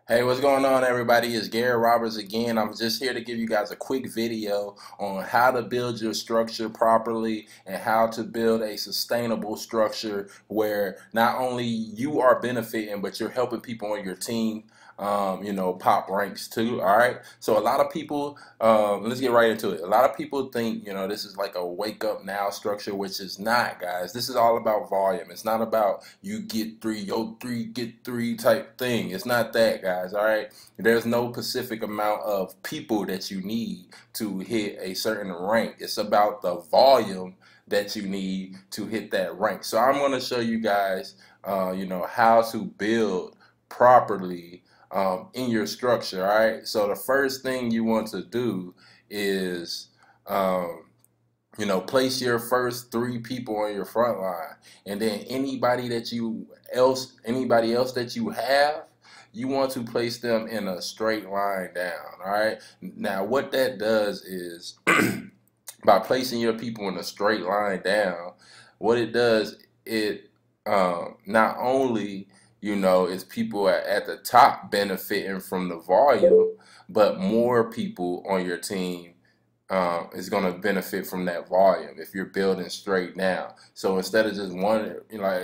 Hey, what's going on, everybody? It's Gary Roberts again. I'm just here to give you guys a quick video on how to build your structure properly and how to build a sustainable structure where not only you are benefiting, but you're helping people on your team, pop ranks too. All right. So a lot of people, let's get right into it. A lot of people think, this is like a wake up now structure, which is not, guys. This is all about volume. It's not about you get three, yo, three, get three type thing. It's not that, guys. All right. There's no specific amount of people that you need to hit a certain rank. It's about the volume that you need to hit that rank. So I'm going to show you guys, how to build properly in your structure. All right. So the first thing you want to do is, place your first three people on your front line, and then anybody else that you have, you want to place them in a straight line down. All right. Now, what that does is, by placing your people in a straight line down, what it does, it not only is people at the top benefiting from the volume, but more people on your team is going to benefit from that volume if you're building straight down. So instead of just one,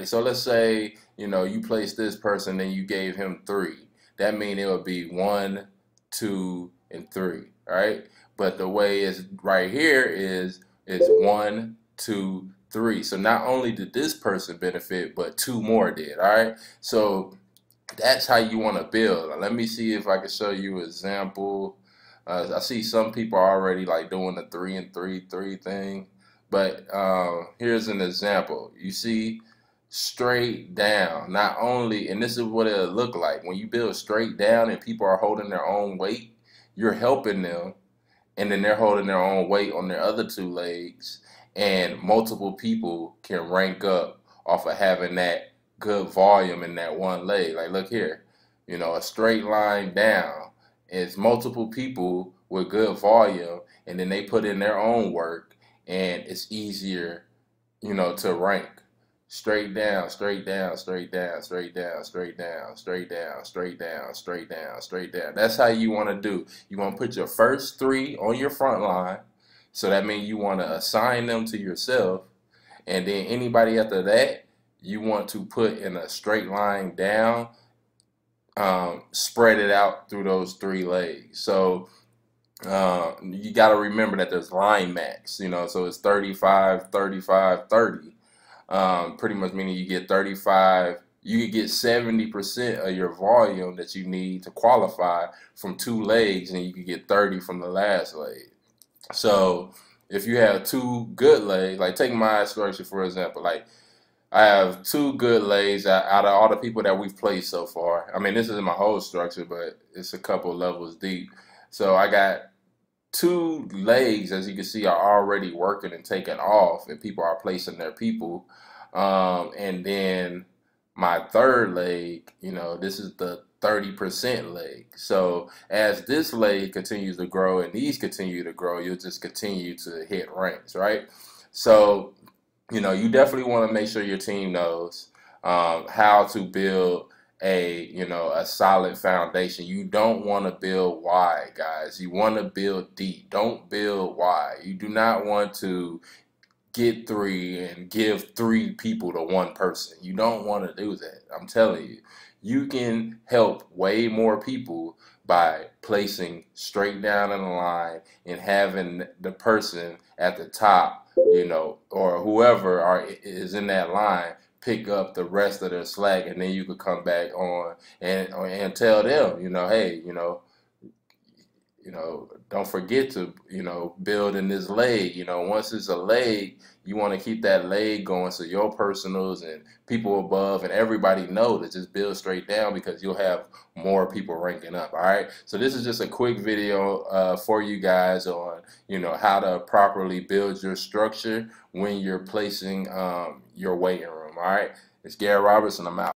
so let's say you place this person and you gave him three. That means it would be 1, 2, and 3. All right. But the way it's right here is it's 1, 2, 3. So not only did this person benefit, but two more did. All right. So that's how you want to build. Now, let me see if I can show you an example. I see some people are already like doing the 3 and 3, 3 thing. But here's an example. You see, straight down. Not only, and this is what it'll look like when you build straight down and people are holding their own weight, you're helping them, and then they're holding their own weight on their other two legs, and multiple people can rank up off of having that good volume in that one leg. Like, look here, a straight line down is multiple people with good volume, and then they put in their own work, and it's easier, to rank. Straight down, straight down, straight down, straight down, straight down, straight down, straight down, straight down, straight down. That's how you want to do. You want to put your first three on your front line. So that means you want to assign them to yourself. And then anybody after that, you want to put in a straight line down, spread it out through those three legs. So you got to remember that there's line max, so it's 35, 35, 30. Pretty much meaning you get 35, you could get 70% of your volume that you need to qualify from two legs, and you could get 30 from the last leg. So if you have two good legs, like take my structure for example, like I have two good legs out of all the people that we've played so far. I mean, this isn't my whole structure, but it's a couple levels deep. So I got two legs, as you can see, are already working and taking off, and people are placing their people. And then my third leg, this is the 30% leg. So as this leg continues to grow and these continue to grow, you'll just continue to hit ranks, right? So, you definitely want to make sure your team knows how to build a solid foundation. You don't want to build wide, guys. You want to build deep. Don't build wide. You do not want to get three and give three people to one person. You don't want to do that. I'm telling you, you can help way more people by placing straight down in the line and having the person at the top, or whoever is in that line, pick up the rest of their slack, and then you could come back on and tell them, hey, don't forget to, build in this leg. Once it's a leg, you want to keep that leg going so your personals and people above and everybody know to just build straight down, because you'll have more people ranking up. All right. So this is just a quick video for you guys on, how to properly build your structure when you're placing your waiting room. All right. It's Gary Roberts, and I'm out.